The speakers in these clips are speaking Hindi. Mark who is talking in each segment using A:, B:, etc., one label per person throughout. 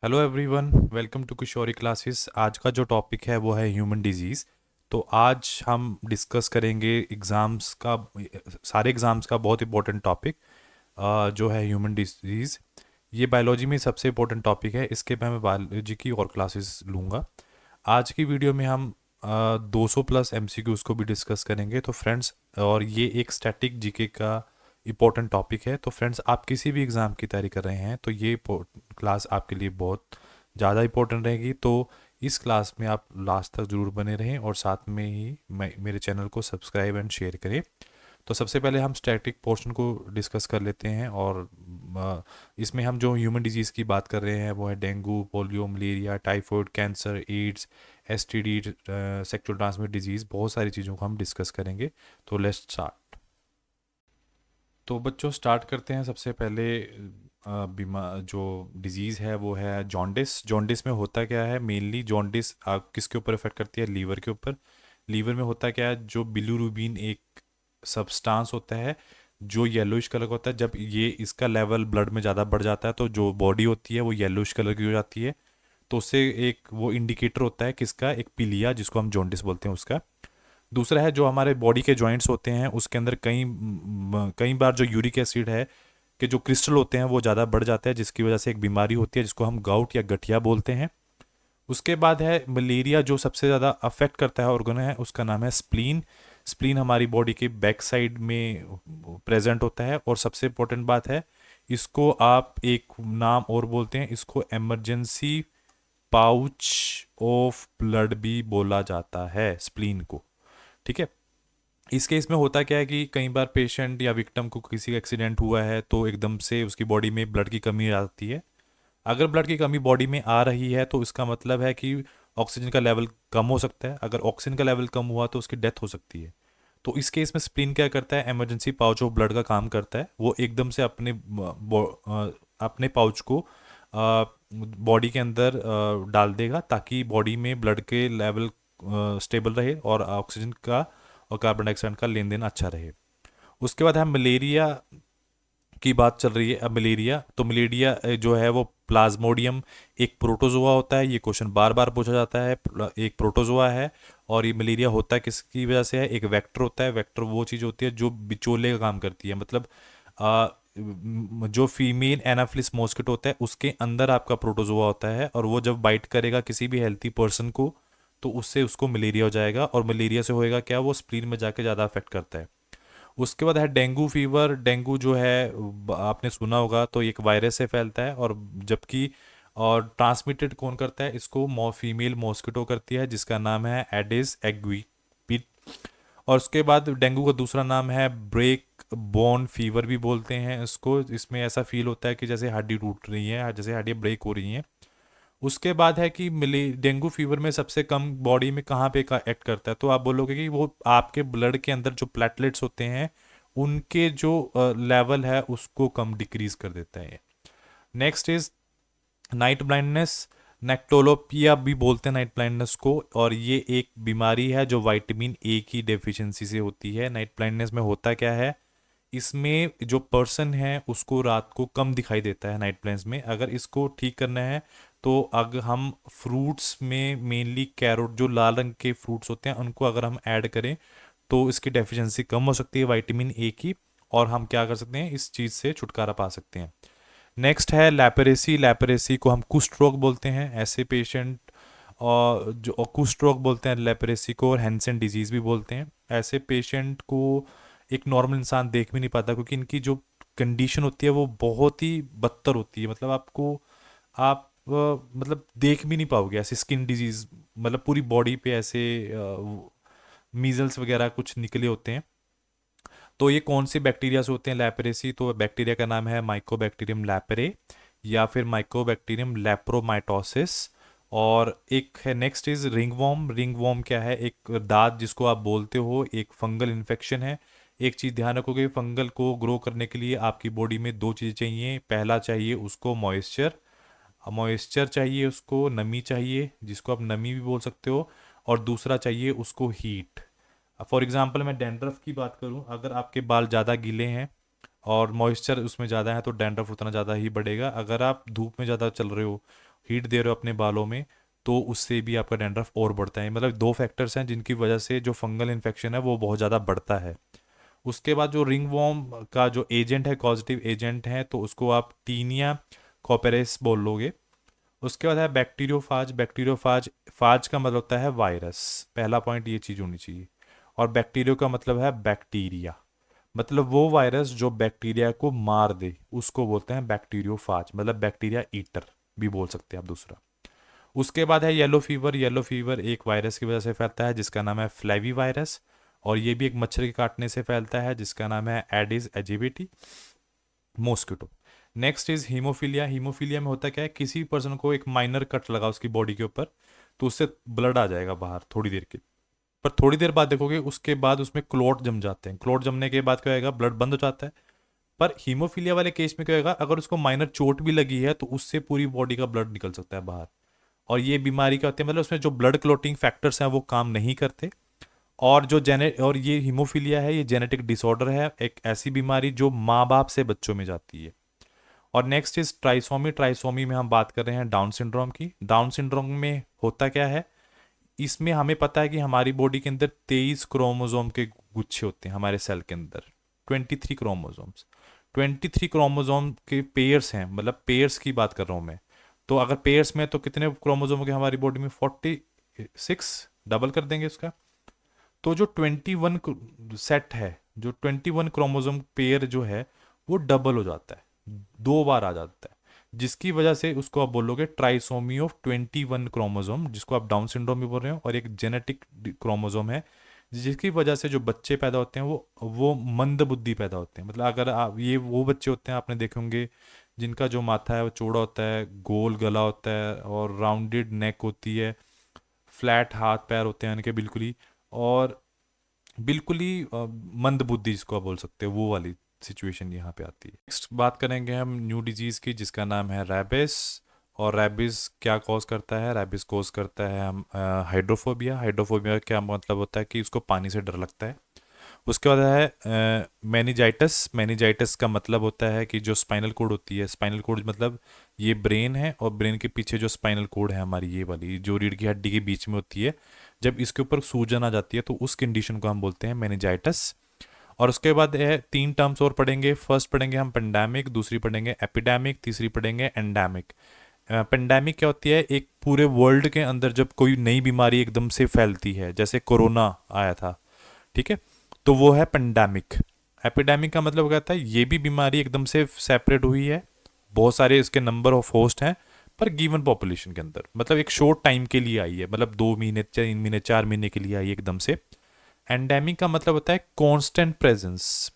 A: Hello everyone, welcome to Kishori classes. आज का जो टॉपिक है वो है ह्यूमन डिजीज़। तो आज हम डिस्कस करेंगे एग्ज़ाम्स का, सारे एग्ज़ाम्स का बहुत इंपॉर्टेंट टॉपिक जो है ह्यूमन डिजीज़। ये बायोलॉजी में सबसे इंपॉर्टेंट टॉपिक है, इसके पे मैं बायोलॉजी की और क्लासेस लूँगा। आज की वीडियो में हम 200 प्लस एमसीक्यूज़ को भी डिस्कस करेंगे। तो फ्रेंड्स, और ये एक स्टैटिक जीके का इम्पोर्टेंट टॉपिक है। तो फ्रेंड्स, आप किसी भी एग्ज़ाम की तैयारी कर रहे हैं तो ये क्लास आपके लिए बहुत ज़्यादा इम्पोर्टेंट रहेगी। तो इस क्लास में आप लास्ट तक ज़रूर बने रहें और साथ में ही मेरे चैनल को सब्सक्राइब एंड शेयर करें। तो सबसे पहले हम स्टैटिक पोर्शन को डिस्कस कर लेते हैं। और इसमें हम जो ह्यूमन डिजीज़ की बात कर रहे हैं वो है dengue, polio, malaria, typhoid, cancer, AIDS, STD, sexual transmit disease, बहुत सारी चीज़ों को हम डिस्कस करेंगे। तो लेट्स स्टार्ट। तो बच्चों, स्टार्ट करते हैं। सबसे पहले बीमार जो डिजीज़ है वो है जॉन्डिस। जॉन्डिस में होता क्या है? मेनली जॉन्डिस किसके ऊपर इफेक्ट करती है? लीवर के ऊपर। लीवर में होता क्या है? जो बिलीरुबिन एक सब्सटेंस होता है जो येलोइश कलर का होता है। जब ये इसका लेवल ब्लड में ज़्यादा बढ़ जाता है तो जो बॉडी होती है वो येलोइश कलर की हो जाती है। तो उससे एक वो इंडिकेटर होता है किसका? एक पीलिया, जिसको हम जॉन्डिस बोलते हैं, उसका। दूसरा है जो हमारे बॉडी के जॉइंट्स होते हैं उसके अंदर कई बार जो यूरिक एसिड है के जो क्रिस्टल होते हैं वो ज़्यादा बढ़ जाते हैं, जिसकी वजह से एक बीमारी होती है जिसको हम गाउट या गठिया बोलते हैं। उसके बाद है मलेरिया। जो सबसे ज़्यादा अफेक्ट करता है ऑर्गन है उसका नाम है स्प्लीन। स्प्लीन हमारी बॉडी के बैक साइड में प्रेजेंट होता है। और सबसे इम्पोर्टेंट बात है, इसको आप एक नाम और बोलते हैं, इसको इमरजेंसी पाउच ऑफ ब्लड भी बोला जाता है, स्प्लीन को। ठीक है। इस केस में होता क्या है कि कई बार पेशेंट या विक्टिम को किसी का एक्सीडेंट हुआ है तो एकदम से उसकी बॉडी में ब्लड की कमी आ जाती है। अगर ब्लड की कमी बॉडी में आ रही है तो इसका मतलब है कि ऑक्सीजन का लेवल कम हो सकता है। अगर ऑक्सीजन का लेवल कम हुआ तो उसकी डेथ हो सकती है। तो इस केस में स्प्लीन क्या करता है? इमरजेंसी पाउच ऑफ ब्लड का काम करता है। वो एकदम से अपने पाउच को बॉडी के अंदर डाल देगा ताकि बॉडी में ब्लड के लेवल स्टेबल रहे और ऑक्सीजन का और कार्बन डाइऑक्साइड का लेन देन अच्छा रहे। उसके बाद है मलेरिया की बात चल रही है। अब मलेरिया, तो मलेरिया जो है वो प्लाज्मोडियम एक प्रोटोजोआ होता है। ये क्वेश्चन बार बार पूछा जाता है। एक प्रोटोजोआ है। और ये मलेरिया होता है किसकी वजह से है? एक वेक्टर होता है। वेक्टर वो चीज़ होती है जो बिचौले का काम करती है। मतलब जो फीमेल एनाफिलिस मॉस्किटो होता है उसके अंदर आपका प्रोटोजोआ होता है, और वो जब बाइट करेगा किसी भी हेल्थी पर्सन को तो उससे उसको मलेरिया हो जाएगा। और मलेरिया से होएगा क्या? वो स्प्लीन में जाके ज़्यादा अफेक्ट करता है। उसके बाद है डेंगू फीवर। डेंगू जो है आपने सुना होगा, तो एक वायरस से फैलता है। और जबकि और ट्रांसमिटेड कौन करता है इसको? फीमेल मॉस्किटो करती है जिसका नाम है एडिस एग्विपिट। और उसके बाद डेंगू का दूसरा नाम है ब्रेक बोन फीवर भी बोलते हैं इसको। इसमें ऐसा फील होता है कि जैसे हड्डी टूट रही है, जैसे हड्डियाँ ब्रेक हो रही हैं। उसके बाद है कि मिले डेंगू फीवर में सबसे कम बॉडी में कहाँ पे का एक्ट करता है? तो आप बोलोगे कि वो आपके ब्लड के अंदर जो प्लेटलेट्स होते हैं उनके जो लेवल है उसको कम डिक्रीज कर देता है। Next is night blindness. Nyctalopia भी बोलते हैं नाइट ब्लाइंडनेस को। और ये एक बीमारी है जो विटामिन ए की डेफिशिएंसी से होती है। नाइट ब्लाइंडनेस में होता क्या है? इसमें जो पर्सन है उसको रात को कम दिखाई देता है नाइट ब्लाइंडनेस में। अगर इसको ठीक करना है तो अगर हम फ्रूट्स में मेनली कैरोट, जो लाल रंग के फ्रूट्स होते हैं, उनको अगर हम ऐड करें तो इसकी डेफिशिएंसी कम हो सकती है विटामिन ए की। और हम क्या कर सकते हैं? इस चीज़ से छुटकारा पा सकते हैं। नेक्स्ट है लेपरेसी। लेपरेसी को हम कुष्ठ रोग बोलते हैं। ऐसे पेशेंट और जो कुष्ठ रोग बोलते हैं लेपरेसी को, और हैंसेन डिजीज भी बोलते हैं। ऐसे पेशेंट को एक नॉर्मल इंसान देख भी नहीं पाता क्योंकि इनकी जो कंडीशन होती है वो बहुत ही बदतर होती है। मतलब आप मतलब देख भी नहीं पाओगे ऐसे स्किन डिजीज। मतलब पूरी बॉडी पे ऐसे मीजल्स वगैरह कुछ निकले होते हैं। तो ये कौन से बैक्टीरिया से होते हैं लेपरेसी? तो बैक्टीरिया का नाम है माइकोबैक्टीरियम लेपरे या फिर माइकोबैक्टीरियम लेप्रोमाइटोसिस। और एक है नेक्स्ट इज रिंगवॉर्म। रिंगवॉर्म क्या है? एक दाद जिसको आप बोलते हो, एक फंगल इन्फेक्शन है। एक चीज़ ध्यान रखोगे, फंगल को ग्रो करने के लिए आपकी बॉडी में दो चीज़ें चाहिए। पहला चाहिए उसको मॉइस्चर। मॉइस्चर चाहिए उसको, नमी चाहिए जिसको आप नमी भी बोल सकते हो। और दूसरा चाहिए उसको हीट। फॉर एग्जांपल मैं डैंड्रफ की बात करूं, अगर आपके बाल ज़्यादा गीले हैं और मॉइस्चर उसमें ज़्यादा है तो डैंड्रफ उतना ज़्यादा ही बढ़ेगा। अगर आप धूप में ज़्यादा चल रहे हो, हीट दे रहे हो अपने बालों में, तो उससे भी आपका डैंड्रफ और बढ़ता है। मतलब दो फैक्टर्स हैं जिनकी वजह से जो फंगल इन्फेक्शन है वो बहुत ज़्यादा बढ़ता है। उसके बाद जो रिंग वॉर्म का जो एजेंट है, कॉजेटिव एजेंट है, तो उसको आप टीनिया कॉपेरेस बोल लोगे। उसके बाद है बैक्टीरियोफाज। बैक्टीरियोफाज, फाज का मतलब होता है वायरस। पहला पॉइंट ये चीज़ होनी चाहिए। और बैक्टीरियो का मतलब है बैक्टीरिया, मतलब वो वायरस जो बैक्टीरिया को मार दे उसको बोलते हैं बैक्टीरियोफाज, मतलब बैक्टीरिया ईटर भी बोल सकते हैं आप दूसरा। उसके बाद है येलो फीवर। येलो फीवर एक वायरस की वजह से फैलता है जिसका नाम है फ्लेवी वायरस, और ये भी एक मच्छर के काटने से फैलता है जिसका नाम है Aedes aegypti mosquito. Next is haemophilia. Haemophilia में होता क्या है, किसी पर्सन को एक माइनर कट लगा उसकी बॉडी के ऊपर, तो उससे ब्लड आ जाएगा बाहर थोड़ी देर के, पर थोड़ी देर बाद देखोगे उसके बाद उसमें क्लॉट जम जाते हैं। क्लॉट जमने के बाद क्या होएगा, ब्लड बंद हो जाता है। पर हीमोफीलिया वाले केस में क्या होएगा, अगर उसको माइनर चोट भी लगी है तो उससे पूरी बॉडी का ब्लड निकल सकता है बाहर। और ये बीमारी क्या होती है, मतलब उसमें जो ब्लड क्लॉटिंग फैक्टर्स हैं वो काम नहीं करते। और जो जेने और ये हीमोफीलिया है, ये जेनेटिक डिसऑर्डर है, एक ऐसी बीमारी जो माँ बाप से बच्चों में जाती है। और नेक्स्ट इज ट्राइसोमी। ट्राइसोमी में हम बात कर रहे हैं डाउन सिंड्रोम की। डाउन सिंड्रोम में होता क्या है, इसमें हमें पता है कि हमारी बॉडी के अंदर 23 क्रोमोसोम के गुच्छे होते हैं हमारे सेल के अंदर, 23 क्रोमोसोम्स। 23 क्रोमोसोम के पेयर्स हैं, मतलब पेयर्स की बात कर रहा हूँ मैं। तो अगर पेयर्स में तो कितने क्रोमोसोम के हमारी बॉडी में, 46, डबल कर देंगे उसका। तो जो 21 सेट है, जो 21 क्रोमोसोम पेयर जो है वो डबल हो जाता है, दो बार आ जाता है, जिसकी वजह से उसको आप बोलोगे ट्राइसोमी ऑफ 21 क्रोमोसोम, जिसको आप डाउन सिंड्रोम भी बोल रहे हो। और एक जेनेटिक क्रोमोसोम है जिसकी वजह से जो बच्चे पैदा होते हैं वो मंद बुद्धि पैदा होते हैं। मतलब अगर आप, ये वो बच्चे होते हैं आपने देखे होंगे जिनका जो माथा है वो चौड़ा होता है, गोल गला होता है और राउंडेड नेक होती है, फ्लैट हाथ पैर होते हैं उनके बिल्कुल ही, और बिल्कुल ही मंद बुद्धि जिसको आप बोल सकते हैं, वो वाली सिचुएशन यहाँ पे आती है। नेक्स्ट बात करेंगे हम न्यू डिजीज की जिसका नाम है रैबिस। और रैबिस क्या कॉज करता है, रैबिस कॉज करता है हम हाइड्रोफोबिया। हाइड्रोफोबिया का क्या मतलब होता है कि उसको पानी से डर लगता है। उसके बाद है मैनिजाइटिस। मैनिजाइटिस का मतलब होता है कि जो स्पाइनल कोड होती है, स्पाइनल कोड मतलब ये ब्रेन है, और ब्रेन के पीछे जो स्पाइनल कोड है हमारी, ये वाली जो रीढ़ की हड्डी के बीच में होती है, जब इसके ऊपर सूजन आ जाती है तो उस कंडीशन को हम बोलते हैं मैनिजाइटिस। और उसके बाद है तीन टर्म्स और पढ़ेंगे। फर्स्ट पढ़ेंगे हम पेंडेमिक, दूसरी पढ़ेंगे एपिडेमिक, तीसरी पढ़ेंगे एंडेमिक। पेंडेमिक क्या होती है, एक पूरे वर्ल्ड के अंदर जब कोई नई बीमारी एकदम से फैलती है, जैसे कोरोना आया था, ठीक है, तो वो है पेंडेमिक। एपिडेमिक का मतलब कहता है ये भी बीमारी एकदम से सेपरेट हुई है, बहुत सारे इसके नंबर ऑफ होस्ट हैं, पर गिवन पॉपुलेशन के अंदर, मतलब एक शॉर्ट टाइम के लिए आई है, मतलब 2 महीने 3 महीने 4 महीने के लिए आई है एकदम से। एंडेमिक का मतलब होता है कांस्टेंट प्रेजेंस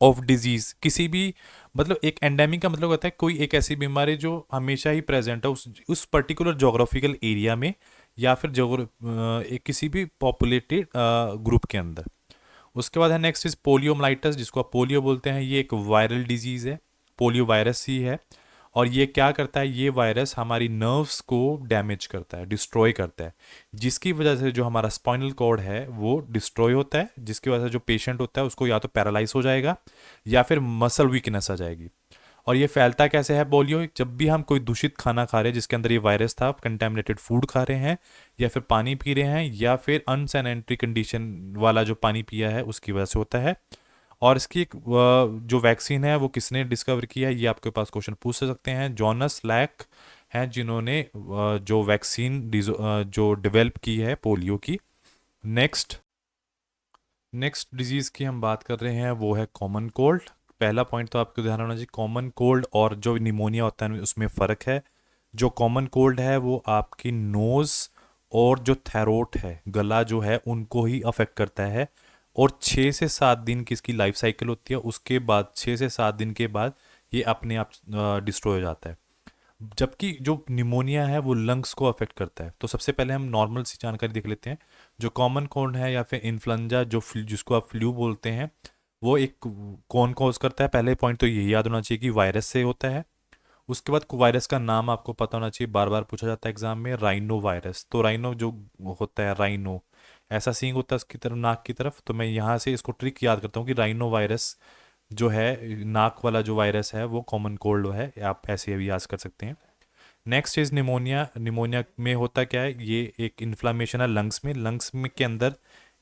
A: ऑफ डिजीज, किसी भी, मतलब एक एंडेमिक का मतलब होता है कोई एक ऐसी बीमारी जो हमेशा ही प्रेजेंट है उस पर्टिकुलर जोग्राफिकल एरिया में, या फिर एक किसी भी पॉपुलेटेड ग्रुप के अंदर। उसके बाद है नेक्स्ट इज पोलियोमाइटिस, जिसको आप पोलियो बोलते हैं। ये एक वायरल डिजीज है, पोलियो वायरस ही है। और ये क्या करता है, ये वायरस हमारी नर्व्स को डैमेज करता है, डिस्ट्रॉय करता है, जिसकी वजह से जो हमारा स्पाइनल कॉर्ड है वो डिस्ट्रॉय होता है, जिसकी वजह से जो पेशेंट होता है उसको या तो पैरालाइज हो जाएगा या फिर मसल वीकनेस आ जाएगी। और ये फैलता कैसे है पोलियो, जब भी हम कोई दूषित खाना खा रहे हैं जिसके अंदर ये वायरस था, कंटेमिनेटेड फूड खा रहे हैं, या फिर पानी पी रहे हैं, या फिर अनसैनिटरी कंडीशन वाला जो पानी पिया है उसकी वजह से होता है। और इसकी एक जो वैक्सीन है वो किसने डिस्कवर किया है, ये आपके पास क्वेश्चन पूछ सकते हैं। जॉनस लैक हैं जिन्होंने जो वैक्सीन जो डेवलप की है पोलियो की। नेक्स्ट नेक्स्ट डिजीज़ की हम बात कर रहे हैं वो है कॉमन कोल्ड। पहला पॉइंट तो आपको ध्यान रखना चाहिए, कॉमन कोल्ड और जो निमोनिया होता है उसमें फ़र्क है। जो कॉमन कोल्ड है वो आपकी नोज़ और जो थ्रोट है, गला जो है, उनको ही अफेक्ट करता है। और 6 से 7 दिन की इसकी लाइफ साइकिल होती है, उसके बाद 6 से 7 दिन के बाद ये अपने आप डिस्ट्रॉय हो जाता है। जबकि जो निमोनिया है वो लंग्स को अफेक्ट करता है। तो सबसे पहले हम नॉर्मल सी जानकारी देख लेते हैं। जो कॉमन कोल्ड है या फिर इन्फ्लुएंजा, जिसको आप फ्लू बोलते हैं, वो एक कौन कॉज करता है। पहले पॉइंट तो यही याद होना चाहिए कि वायरस से होता है। उसके बाद वायरस का नाम आपको पता होना चाहिए, बार बार पूछा जाता है एग्जाम में, राइनो वायरस। तो राइनो जो होता है, राइनो ऐसा सींग होता है उसकी तरफ, नाक की तरफ। तो मैं यहाँ से इसको ट्रिक याद करता हूँ कि राइनो वायरस जो है, नाक वाला जो वायरस है वो कॉमन कोल्ड है, आप ऐसे भी याद कर सकते हैं। Next is pneumonia. निमोनिया में होता क्या है, ये एक इन्फ्लामेशन है लंग्स में। लंग्स में के अंदर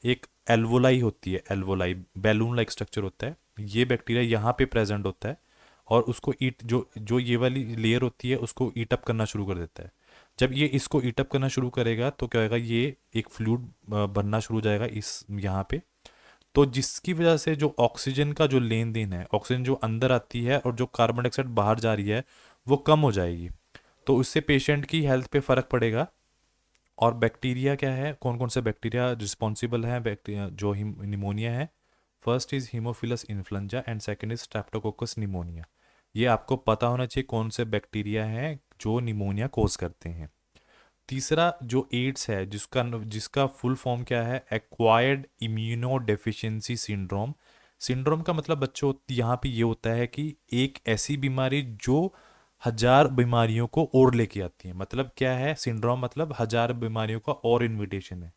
A: एक एल्वोलाई होती है, एल्वोलाई बैलून लाइक स्ट्रक्चर होता है। ये बैक्टीरिया यहाँ पे प्रेजेंट होता है और उसको ईट जो जो ये वाली लेयर होती है उसको ईट अप करना शुरू कर देता है। जब ये इसको ईट अप करना शुरू करेगा तो क्या होगा, ये एक फ्लूइड बनना शुरू हो जाएगा इस यहाँ पे। तो जिसकी वजह से जो ऑक्सीजन का जो लेन देन है, ऑक्सीजन जो अंदर आती है और जो कार्बन डाइऑक्साइड बाहर जा रही है, वो कम हो जाएगी। तो उससे पेशेंट की हेल्थ पे फर्क पड़ेगा। और बैक्टीरिया क्या है, कौन कौन से बैक्टीरिया रिस्पॉन्सिबल हैं बैक्टीरिया जो निमोनिया है। First is Haemophilus influenza and second is Streptococcus pneumonia. ये आपको पता होना चाहिए कौन से बैक्टीरिया हैं जो निमोनिया कोज करते हैं। तीसरा जो एड्स है, जिसका जिसका फुल फॉर्म क्या है, acquired immuno deficiency syndrome. Syndrome का मतलब बच्चों यहाँ पे ये होता है कि एक ऐसी बीमारी जो 1000 बीमारियों को और लेके आती है। मतलब क्या है सिंड्रोम, मतलब 1000 बीमारियों का और इनविटेशन है।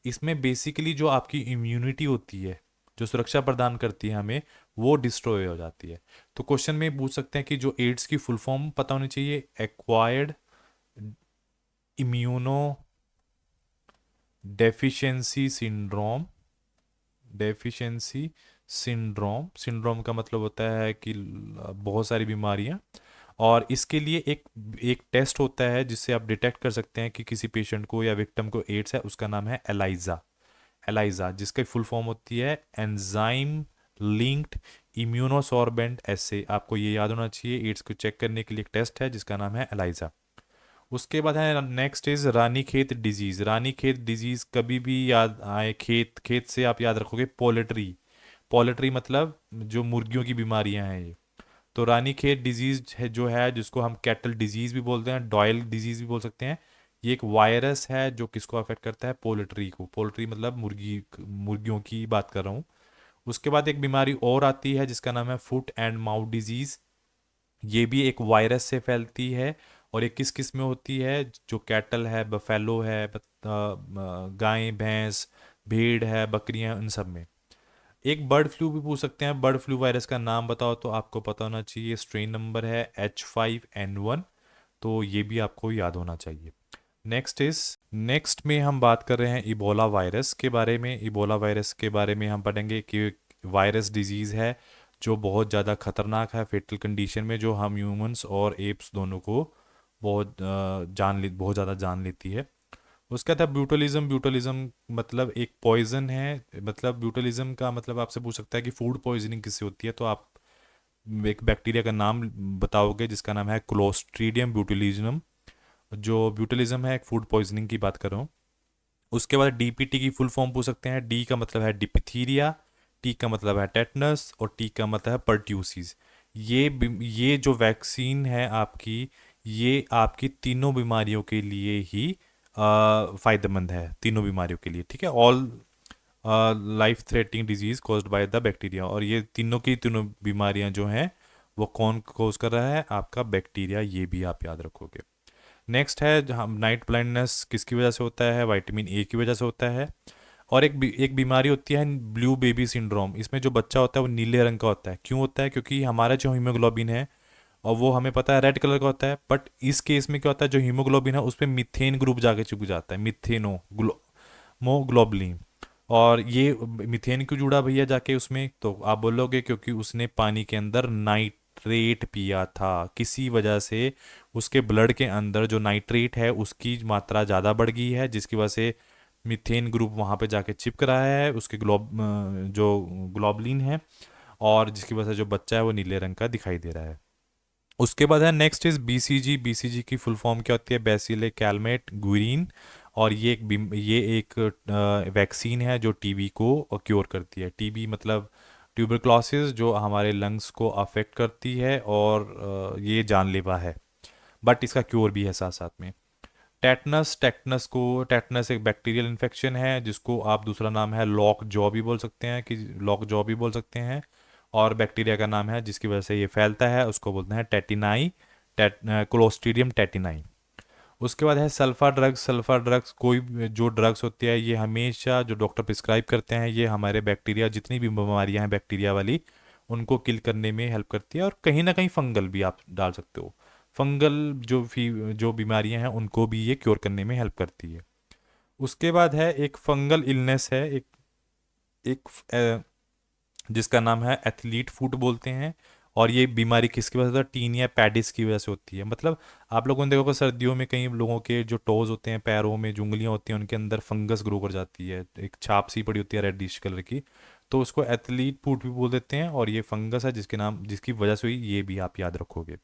A: इसमें बेसिकली जो आपकी इम्यूनिटी होती है, जो सुरक्षा प्रदान करती है हमें, वो डिस्ट्रॉय हो जाती है। तो क्वेश्चन में पूछ सकते हैं कि जो एड्स की फुल फॉर्म पता होनी चाहिए, acquired immuno deficiency syndrome. Deficiency syndrome, syndrome का मतलब होता है कि बहुत सारी बीमारियां। और इसके लिए एक एक टेस्ट होता है जिससे आप डिटेक्ट कर सकते हैं कि किसी पेशेंट को या विक्टिम को एड्स है। उसका नाम है एलाइजा। एलाइजा जिसकी फुल फॉर्म होती है एंजाइम लिंक्ड इम्यूनोसॉर्बेंट एसे। आपको ये याद होना चाहिए, एड्स को चेक करने के लिए एक टेस्ट है जिसका नाम है एलाइजा। उसके बाद है next is Ranikhet disease. Ranikhet disease कभी भी याद आए, खेत खेत से आप याद रखोगे पोल्ट्री। पोल्ट्री मतलब जो मुर्गियों की बीमारियां हैं ये। तो रानीखेत डिजीज है जो है, जिसको हम कैटल डिजीज भी बोलते हैं, डॉयल डिजीज भी बोल सकते हैं। ये एक वायरस है जो किसको अफेक्ट करता है, पोल्ट्री को। पोल्ट्री मतलब मुर्गियों की बात कर रहा हूँ। उसके बाद एक बीमारी और आती है जिसका नाम है फुट एंड माउथ डिजीज। ये भी एक वायरस से फैलती है। और ये किस किस में होती है, जो कैटल है, बफेलो है, गाय भैंस भेड़ है, बकरियां, इन सब में। एक बर्ड फ्लू भी पूछ सकते हैं। बर्ड फ्लू वायरस का नाम बताओ, तो आपको पता होना चाहिए स्ट्रेन नंबर है H5N1। तो ये भी आपको याद होना चाहिए। नेक्स्ट में हम बात कर रहे हैं इबोला वायरस के बारे में। इबोला वायरस के बारे में हम पढ़ेंगे कि वायरस डिजीज़ है जो बहुत ज़्यादा खतरनाक है, फेटल कंडीशन में, जो हम ह्यूमंस और एप्स दोनों को बहुत ज़्यादा जान लेती है। उसका था ब्यूटलिज्म। ब्यूटलिज्म मतलब एक पॉइजन है। मतलब ब्यूटलिज्म का मतलब आपसे पूछ सकता है कि फूड पॉइजनिंग किससे होती है, तो आप एक बैक्टीरिया का नाम बताओगे जिसका नाम है क्लोस्ट्रीडियम ब्यूटिलिज्म। जो ब्यूटिलिज्म है एक फूड पॉइजनिंग की बात कर रहा हूँ। उसके बाद डीपीटी की फुल फॉर्म पूछ सकते हैं। डी का मतलब है डिप्थीरिया, टी का मतलब है टेटनस और टी का मतलब है पर्ट्यूसिस। ये जो वैक्सीन है आपकी, ये आपकी तीनों बीमारियों के लिए ही फायदेमंद है, तीनों बीमारियों के लिए, ठीक है। All life threatening disease caused by the bacteria. और ये तीनों की तीनों बीमारियां जो हैं वो कौन कोज कर रहा है, आपका बैक्टीरिया। ये भी आप याद रखोगे। नेक्स्ट है जहाँ नाइट ब्लाइंडनेस किसकी वजह से होता है, विटामिन ए की वजह से होता है। और एक बीमारी होती है ब्लू बेबी सिंड्रोम। इसमें जो बच्चा होता है वो नीले रंग का होता है। क्यों होता है, क्योंकि हमारा जो हीमोग्लोबिन है, और वो हमें पता है रेड कलर का होता है, बट इस केस में क्या होता है, जो हीमोग्लोबिन है उस पर मिथेन ग्रुप जाके चुक जाता है, मिथेनो मोग्लोबलिन। और ये मिथेन क्यों जुड़ा भैया जाके उसमें, तो आप बोलोगे क्योंकि उसने पानी के अंदर नाइट्रेट पिया था, किसी वजह से उसके ब्लड के अंदर जो नाइट्रेट है उसकी मात्रा ज़्यादा बढ़ गई है, जिसकी वजह से मिथेन ग्रुप वहाँ पे जाके चिपक रहा है उसके जो ग्लोबलिन है, और जिसकी वजह से जो बच्चा है वो नीले रंग का दिखाई दे रहा है। उसके बाद है नेक्स्ट इज बीसीजी। बीसीजी की फुल फॉर्म क्या होती है, बेसिले कैलमेट गुरीन। और ये एक वैक्सीन है जो टीबी को क्योर करती है। टीबी मतलब ट्यूबरक्लोसिस, जो हमारे लंग्स को अफेक्ट करती है और ये जानलेवा है, बट इसका क्योर भी है साथ साथ में। टेटनस एक बैक्टीरियल इन्फेक्शन है जिसको आप दूसरा नाम है लॉक जॉ भी बोल सकते हैं, कि लॉक जॉ भी बोल सकते हैं। और बैक्टीरिया का नाम है जिसकी वजह से ये फैलता है, उसको बोलते हैं टेटिनाई, क्लोस्ट्रीडियम टेटिनाई। उसके बाद है सल्फा ड्रग्स। सल्फा ड्रग्स कोई जो ड्रग्स होती है, ये हमेशा जो डॉक्टर प्रिस्क्राइब करते हैं, ये हमारे बैक्टीरिया, जितनी भी बीमारियां हैं बैक्टीरिया वाली, उनको किल करने में हेल्प करती है। और कहीं ना कहीं फंगल भी आप डाल सकते हो। फंगल जो बीमारियां हैं उनको भी ये क्योर करने में हेल्प करती है। उसके बाद है एक फंगल इलनेस है, एक एक जिसका नाम है एथलीट फुट बोलते हैं। और ये बीमारी किसकी वजह से होता है? टीन या पैडिस की वजह से होती है। मतलब आप लोगों ने देखा होगा सर्दियों में कई लोगों के जो टोज होते हैं, पैरों में जो उंगलियां होती हैं, उनके अंदर फंगस ग्रो कर जाती है, एक छाप सी पड़ी होती है रेडिश कलर की। तो उसको एथलीट फुट भी बोल देते हैं, और ये फंगस है जिसकी वजह से हुई, ये भी आप याद रखोगे।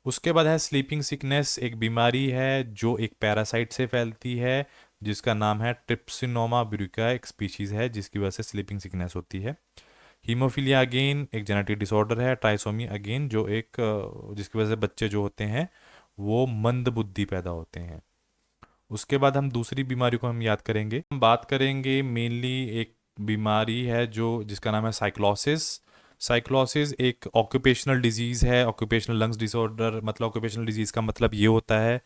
A: उसके बाद है स्लीपिंग सिकनेस, एक बीमारी है जो एक पैरासाइट से फैलती है, जिसका नाम है ट्रिप्सिनोमा ब्यूरिका, एक स्पीशीज है जिसकी वजह से स्लीपिंग सिकनेस होती है। हीमोफीलिया अगेन एक जेनेटिक डिसऑर्डर है। ट्राइसोमी अगेन जो जिसकी वजह से बच्चे जो होते हैं वो मंद बुद्धि पैदा होते हैं। उसके बाद हम दूसरी बीमारी को हम याद करेंगे, हम बात करेंगे मेनली एक बीमारी है जो जिसका नाम है साइक्लोसिस। साइक्लोसिस एक ऑक्यूपेशनल डिजीज़ है, ऑक्यूपेशनल लंग्स डिसऑर्डर। मतलब ऑक्यूपेशनल डिजीज़ का मतलब ये होता है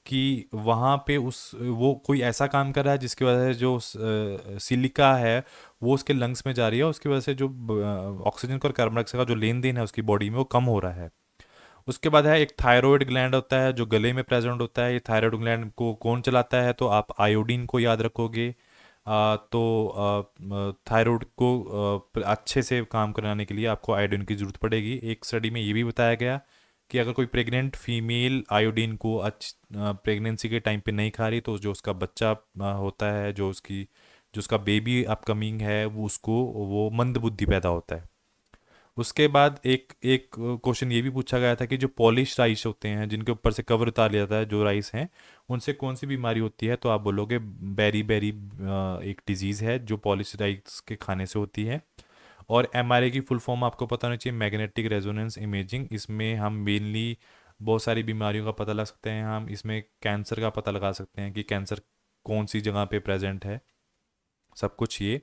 A: कि वहाँ पे वो कोई ऐसा काम कर रहा है जिसकी वजह से जो सिलिका है वो उसके लंग्स में जा रही है, उसकी वजह से जो ऑक्सीजन का और कार्बन डाइऑक्साइड का जो लेन देन है उसकी बॉडी में वो कम हो रहा है। उसके बाद है एक थायराइड ग्लैंड होता है जो गले में प्रेजेंट होता है। ये थायराइड ग्लैंड को कौन चलाता है? तो आप आयोडीन को याद रखोगे। थायराइड को अच्छे से काम कराने के लिए आपको आयोडीन की ज़रूरत पड़ेगी। एक स्टडी में ये भी बताया गया कि अगर कोई प्रेग्नेंट फीमेल आयोडीन को प्रेगनेंसी के टाइम पे नहीं खा रही, तो जो उसका बच्चा होता है, जो उसका बेबी अपकमिंग है, वो मंद बुद्धि पैदा होता है। उसके बाद एक एक क्वेश्चन ये भी पूछा गया था कि जो पॉलिश राइस होते हैं, जिनके ऊपर से कवर उतार लिया जाता है, जो राइस हैं, उनसे कौन सी बीमारी होती है? तो आप बोलोगे बेरी बेरी, एक डिजीज़ है जो पॉलिश राइस के खाने से होती है। और एमआरआई की फुल फॉर्म आपको पता होना चाहिए, मैग्नेटिक रेजोनेंस इमेजिंग। इसमें हम मेनली बहुत सारी बीमारियों का पता लगा सकते हैं। हम इसमें कैंसर का पता लगा सकते हैं कि कैंसर कौन सी जगह पे प्रेजेंट है, सब कुछ ये।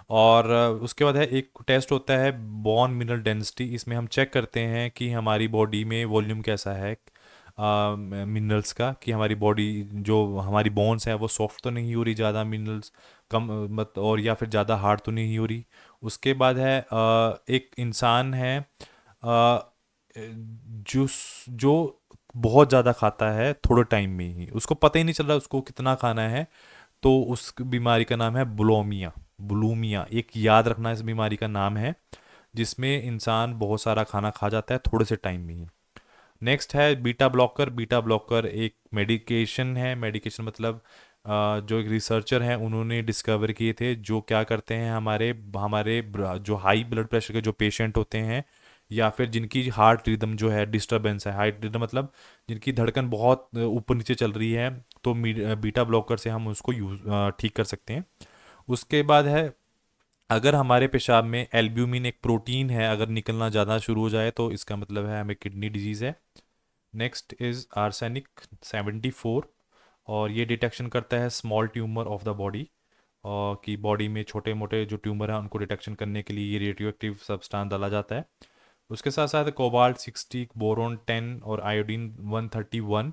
A: और उसके बाद है एक टेस्ट होता है बोन मिनरल डेंसिटी। इसमें हम चेक करते हैं कि हमारी बॉडी में वॉल्यूम कैसा है मिनरल्स का, कि हमारी बॉडी जो हमारी बोन्स है वो सॉफ्ट तो नहीं हो रही, ज़्यादा मिनरल्स कम मत, और या फिर ज़्यादा हार्ड तो नहीं हो रही। उसके बाद है एक इंसान है जो जो बहुत ज़्यादा खाता है थोड़े टाइम में ही, उसको पता ही नहीं चल रहा उसको कितना खाना है। तो उस बीमारी का नाम है बुलोमिया। बुलूमिया एक याद रखना इस बीमारी का नाम है, जिसमें इंसान बहुत सारा खाना खा जाता है थोड़े से टाइम में ही। नेक्स्ट है बीटा ब्लॉकर। बीटा ब्लॉकर एक मेडिकेशन है। मेडिकेशन मतलब जो एक रिसर्चर हैं उन्होंने डिस्कवर किए थे, जो क्या करते हैं हमारे हमारे जो हाई ब्लड प्रेशर के जो पेशेंट होते हैं, या फिर जिनकी हार्ट रिदम जो है डिस्टरबेंस है, हार्ट रिदम मतलब जिनकी धड़कन बहुत ऊपर नीचे चल रही है, तो बीटा ब्लॉकर से हम उसको ठीक कर सकते हैं। उसके बाद है अगर हमारे पेशाब में एल्ब्यूमिन एक प्रोटीन है, अगर निकलना ज़्यादा शुरू हो जाए तो इसका मतलब है हमें किडनी डिजीज़ है। नेक्स्ट इज़ आर्सेनिक 74, और ये डिटेक्शन करता है small tumour of the body, और कि बॉडी में छोटे मोटे जो ट्यूमर हैं उनको डिटेक्शन करने के लिए ये रेडियो एक्टिव सब्सटेंस डाला जाता है। उसके साथ साथ कोबाल्ट 60, बोरोन 10 और iodine 131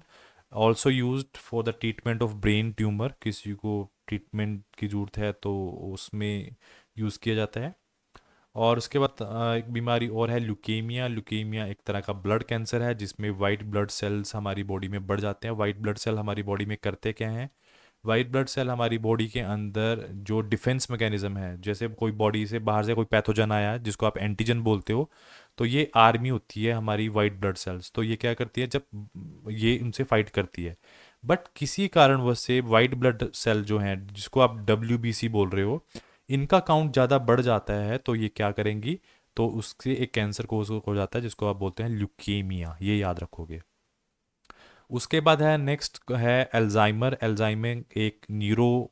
A: also used for the treatment of brain tumour. किसी को ट्रीटमेंट की ज़रूरत है तो उसमें यूज़ किया जाता है। और उसके बाद एक बीमारी और है ल्यूकेमिया। ल्यूकेमिया एक तरह का ब्लड कैंसर है जिसमें वाइट ब्लड सेल्स हमारी बॉडी में बढ़ जाते हैं। वाइट ब्लड सेल हमारी बॉडी में करते क्या हैं? वाइट ब्लड सेल हमारी बॉडी के अंदर जो डिफेंस मैकेनिज्म है, जैसे कोई बॉडी से बाहर से कोई पैथोजन आया जिसको आप एंटीजन बोलते हो, तो ये आर्मी होती है हमारी वाइट ब्लड सेल्स। तो ये क्या करती है, जब ये उनसे फाइट करती है, बट किसी कारणवश से वाइट ब्लड सेल जो हैं जिसको आप WBC बोल रहे हो, इनका काउंट ज़्यादा बढ़ जाता है, तो ये क्या करेंगी, तो उससे एक कैंसर कोज हो जाता है जिसको आप बोलते हैं ल्यूकेमिया। ये याद रखोगे। उसके बाद है नेक्स्ट है अल्जाइमर। अल्जाइमर एक न्यूरो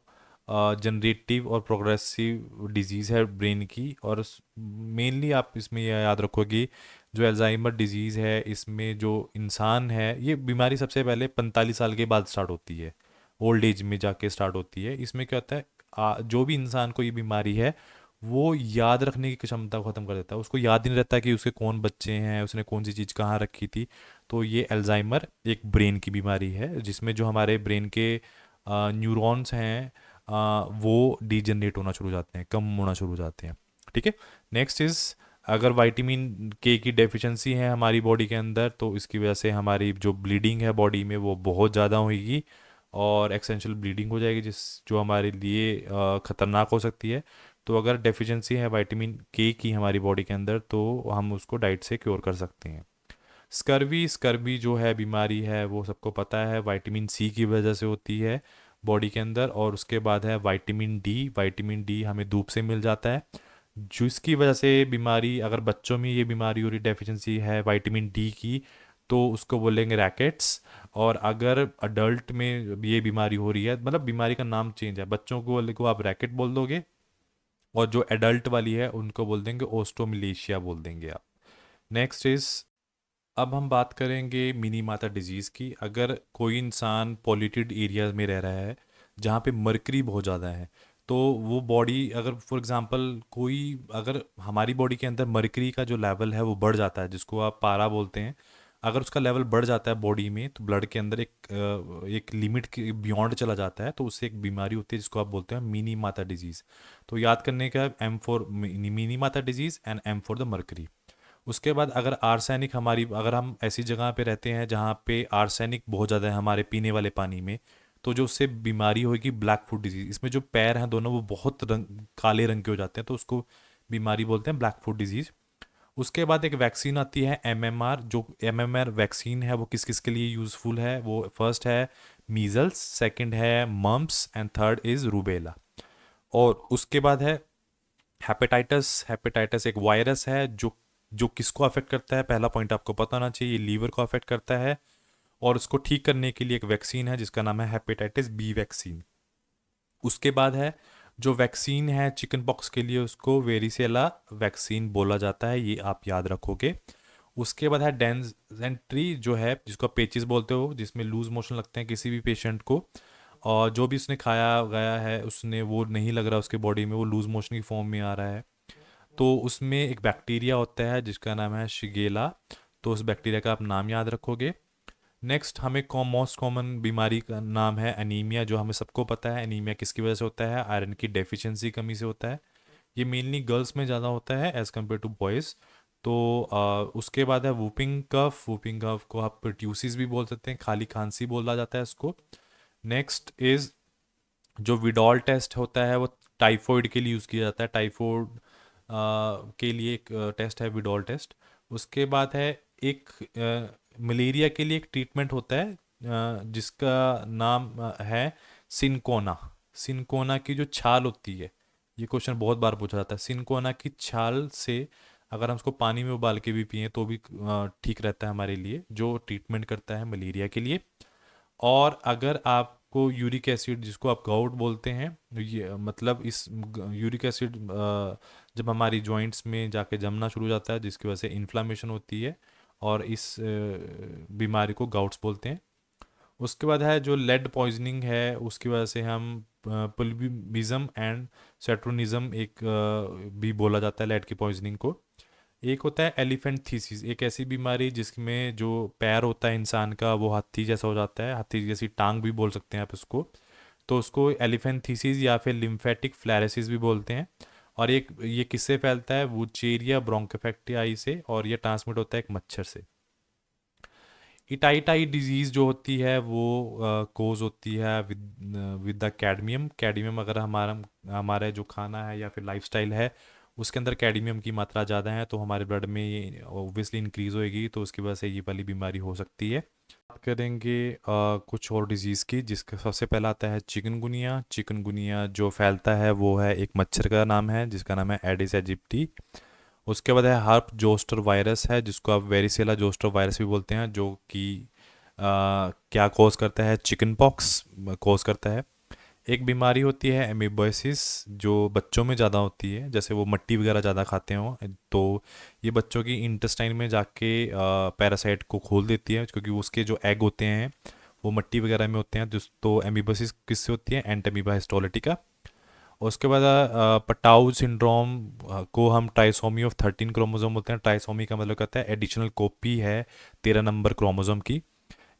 A: जनरेटिव और प्रोग्रेसिव डिजीज़ है ब्रेन की, और मेनली आप इसमें यह याद रखोगे, जो अल्जाइमर डिजीज़ है इसमें जो इंसान है, ये बीमारी सबसे पहले 45 साल के बाद स्टार्ट होती है, ओल्ड एज में जाके स्टार्ट होती है। इसमें क्या होता है, जो भी इंसान को ये बीमारी है वो याद रखने की क्षमता को ख़त्म कर देता है, उसको याद ही नहीं रहता कि उसके कौन बच्चे हैं, उसने कौन सी चीज़ कहाँ रखी थी। तो ये अल्जाइमर एक ब्रेन की बीमारी है जिसमें जो हमारे ब्रेन के न्यूरॉन्स हैं वो डीजनरेट होना शुरू हो जाते हैं, कम होना शुरू हो जाते हैं। ठीक है। नेक्स्ट इज़ अगर विटामिन के की डेफिशिएंसी है हमारी बॉडी के अंदर तो इसकी वजह से हमारी जो ब्लीडिंग है बॉडी में वो बहुत ज़्यादा होगी और एक्सेंशियल ब्लीडिंग हो जाएगी जिस जो हमारे लिए ख़तरनाक हो सकती है। तो अगर डेफिशिएंसी है विटामिन के की हमारी बॉडी के अंदर तो हम उसको डाइट से क्योर कर सकते हैं। स्कर्वी स्कर्वी जो है बीमारी है वो सबको पता है विटामिन सी की वजह से होती है बॉडी के अंदर। और उसके बाद है विटामिन डी हमें धूप से मिल जाता है जिसकी वजह से बीमारी, अगर बच्चों में ये बीमारी हो रही डेफिशिएंसी है विटामिन डी की तो उसको बोलेंगे रैकेट्स। और अगर अडल्ट में ये बीमारी हो रही है, मतलब बीमारी का नाम चेंज है, बच्चों को आप रैकेट बोल दोगे और जो एडल्ट वाली है उनको बोल देंगे ओस्टोमिलेशिया बोल देंगे आप। नेक्स्ट इज, अब हम बात करेंगे मिनी माता डिजीज़ की। अगर कोई इंसान पॉल्यूटेड एरिया में रह रहा है जहाँ पे मरकरी बहुत ज़्यादा है तो वो बॉडी, अगर फॉर एग्जांपल कोई, अगर हमारी बॉडी के अंदर मरकरी का जो लेवल है वो बढ़ जाता है जिसको आप पारा बोलते हैं, अगर उसका लेवल बढ़ जाता है बॉडी में तो ब्लड के अंदर एक लिमिट के बियॉन्ड चला जाता है तो उससे एक बीमारी होती है जिसको आप बोलते हैं मिनी माता डिजीज़। तो याद करने का, M for Minamata disease and M for the mercury. उसके बाद अगर आर्सेनिक हमारी, अगर हम ऐसी जगह पे रहते हैं जहाँ पे आर्सेनिक बहुत ज़्यादा है हमारे पीने वाले पानी में तो जो उससे बीमारी होगी ब्लैक फुट डिजीज। इसमें जो पैर हैं दोनों वो बहुत काले रंग के हो जाते हैं तो उसको बीमारी बोलते हैं ब्लैक फुट डिजीज। उसके बाद एक वैक्सीन आती है एमएमआर। जो एमएमआर वैक्सीन है वो किस किस के लिए यूज़फुल है, वो फर्स्ट है मीजल्स, सेकंड है mumps and third is rubella. और उसके बाद है हेपेटाइटिस। हेपेटाइटिस एक वायरस है जो जो किसको अफेक्ट करता है, पहला पॉइंट आपको पता होना चाहिए, ये लीवर को अफेक्ट करता है। और उसको ठीक करने के लिए एक वैक्सीन है जिसका नाम है हेपेटाइटिस बी वैक्सीन। उसके बाद है जो वैक्सीन है चिकन पॉक्स के लिए उसको वेरिसेला वैक्सीन बोला जाता है, ये आप याद रखोगे। उसके बाद है डेंजेंट्री जो है जिसको आप पेचिस बोलते हो, जिसमें लूज मोशन लगते हैं किसी भी पेशेंट को और जो भी उसने खाया गया है उसने वो नहीं लग रहा उसके बॉडी में, वो लूज मोशन की फॉर्म में आ रहा है तो उसमें एक बैक्टीरिया होता है जिसका नाम है शिगेला। तो उस बैक्टीरिया का आप नाम याद रखोगे। नेक्स्ट हमें मोस्ट कॉमन बीमारी का नाम है एनीमिया, जो हमें सबको पता है एनीमिया किसकी वजह से होता है, आयरन की डेफिशिएंसी कमी से होता है। ये मेनली गर्ल्स में ज़्यादा होता है एज़ कम्पेयर टू बॉयज़। तो उसके बाद है वूपिंग कफ। वूपिंग कफ को आप ट्यूसिस भी बोल सकते हैं, खाली खांसी बोला जाता है इसको। नेक्स्ट इज़ जो विडॉल टेस्ट होता है वो टाइफॉइड के लिए यूज़ किया जाता है, टाइफॉइड के लिए एक टेस्ट है विडॉल टेस्ट। उसके बाद है एक मलेरिया के लिए एक ट्रीटमेंट होता है जिसका नाम है सिनकोना। सिनकोना की जो छाल होती है, ये क्वेश्चन बहुत बार पूछा जाता है, सिनकोना की छाल से अगर हम उसको पानी में उबाल के भी पिए तो भी ठीक रहता है हमारे लिए, जो ट्रीटमेंट करता है मलेरिया के लिए। और अगर आपको यूरिक एसिड जिसको आप गाउट बोलते हैं, ये मतलब इस यूरिक एसिड जब हमारी जॉइंट्स में जाके जमना शुरू हो जाता है जिसकी वजह से इन्फ्लामेशन होती है और इस बीमारी को गाउट्स बोलते हैं। उसके बाद है जो लेड पॉइजनिंग है उसकी वजह से हम पुल्विज्म एंड सेट्रोनिज्म एक भी बोला जाता है लेड की पॉइजनिंग को। एक होता है एलिफेंट थीसिस, एक ऐसी बीमारी जिसमें जो पैर होता है इंसान का वो हाथी जैसा हो जाता है, हाथी जैसी टांग भी बोल सकते हैं आप इसको। तो उसको एलिफेंट थीसिस या फिर लिम्फेटिक फ्लैरेसिस भी बोलते हैं। और एक ये किससे फैलता है, वुचेरिया ब्रोंकोफेक्टियाई से, और ये ट्रांसमिट होता है एक मच्छर से। इटाइटाई डिजीज़ जो होती है वो कोज होती है विद द कैडमियम। कैडमियम अगर हमारा हमारा जो खाना है या फिर लाइफस्टाइल है उसके अंदर कैडमियम की मात्रा ज़्यादा है तो हमारे ब्लड में ये ऑब्वियसली इंक्रीज़ होएगी तो उसकी वजह से ये वाली बीमारी हो सकती है। बात करेंगे कुछ और डिजीज़ की, जिसका सबसे पहला आता है चिकनगुनिया। चिकनगुनिया जो फैलता है वो है एक मच्छर का नाम है जिसका नाम है एडिस एजिप्टी। उसके बाद है हार्प जोस्टर वायरस है जिसको आप वेरिसेला जोस्टर वायरस भी बोलते हैं, जो कि क्या कॉज करता है, चिकन पॉक्स कॉज करता है। एक बीमारी होती है एमीबोसिस जो बच्चों में ज़्यादा होती है, जैसे वो मट्टी वगैरह ज़्यादा खाते हो तो ये बच्चों की इंटेस्टाइन में जाके पैरासाइट को खोल देती है क्योंकि उसके जो एग होते हैं वो मट्टी वगैरह में होते हैं। तो एमीबोसिस किससे होती है, एंटेमीबा हिस्टोलिटिका। उसके बाद पटाउ सिंड्रोम को हम ट्राइसोमी ऑफ 13 क्रोमोसोम बोलते हैं। ट्राइसोमी का मतलब कहता है एडिशनल कॉपी है 13 नंबर क्रोमोसोम की।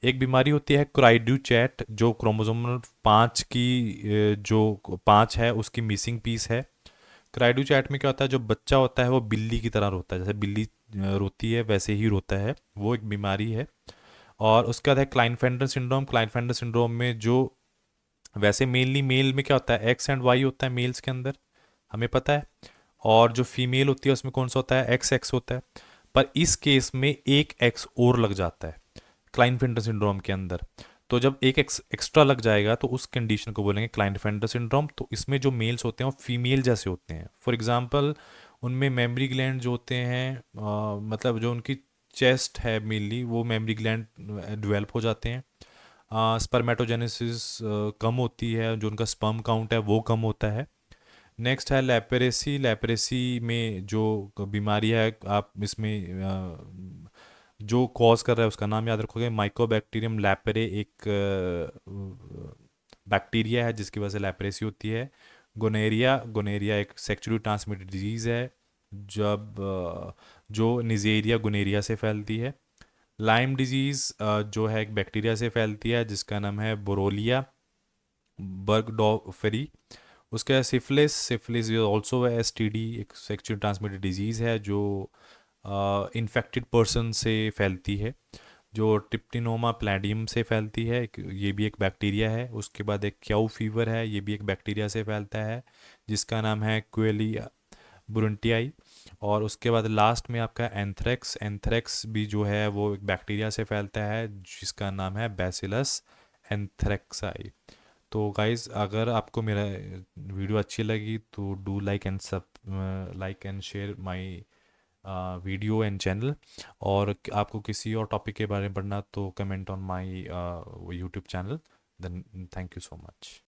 A: एक बीमारी होती है क्राइड्यू चैट जो क्रोमोसोम 5 की जो 5 है उसकी मिसिंग पीस है। क्राइडो चैट में क्या होता है, जो बच्चा होता है वो बिल्ली की तरह रोता है, जैसे बिल्ली रोती है वैसे ही रोता है, वो एक बीमारी है। और उसके बाद है क्लाइनफेल्टर सिंड्रोम। क्लाइनफेल्टर सिंड्रोम में जो, वैसे मेनली मेल में क्या होता है, एक्स एंड वाई होता है मेल्स के अंदर, हमें पता है। और जो फीमेल होती है उसमें कौन सा होता है, एक्स एक्स होता है। पर इस केस में एक एक्स और लग जाता है क्लाइनफेल्टर सिंड्रोम के अंदर। तो जब एक एक्स एक्स्ट्रा लग जाएगा तो उस कंडीशन को बोलेंगे क्लाइनफेल्टर सिंड्रोम। तो इसमें जो मेल्स होते हैं वो फीमेल जैसे होते हैं। फॉर एग्जांपल उनमें मेमरी ग्लैंड जो होते हैं, मतलब जो उनकी चेस्ट है मेनली, वो मेमरी ग्लैंड डेवलप हो जाते हैं। स्पर्मेटोजेनेसिस कम होती है, जो उनका स्पर्म काउंट है वो कम होता है। नेक्स्ट है लेपरेसी। लेपरेसी में जो बीमारी है, आप इसमें जो कॉज कर रहा है उसका नाम याद रखोगे, माइकोबैक्टीरियम लेपरे, एक बैक्टीरिया है जिसकी वजह से लेपरेसी होती है। गोनेरिया। गोनेरिया एक सेक्चुअली ट्रांसमिटेड डिजीज़ है, जब जो निजेरिया गोनेरिया से फैलती है। लाइम डिजीज़ जो है एक बैक्टीरिया से फैलती है जिसका नाम है बोरोलिया बर्गडॉफेरी। उसका सिफिलिस। सिफिलिस ऑल्सो एसटीडी, एक सेक्चुअल ट्रांसमिटेड डिजीज़ है जो इन्फेक्टेड पर्सन से फैलती है। जो ट्रिप्टिनोमा प्लैडियम से फैलती है, ये भी एक बैक्टीरिया है। उसके बाद एक क्याऊ फीवर है, ये भी एक बैक्टीरिया से फैलता है जिसका नाम है क्वेलिया बुरुंटियाई। और उसके बाद लास्ट में आपका एंथ्रेक्स। एंथ्रेक्स भी जो है वो एक बैक्टीरिया से फैलता है जिसका नाम है बैसिलस एंथ्रेक्साई। तो गाइज़, अगर आपको मेरा वीडियो अच्छी लगी तो डू लाइक एंड सब, like and share my video and channel. और आपको किसी और टॉपिक के बारे में पढ़ना तो comment on my YouTube channel. Then thank you so much.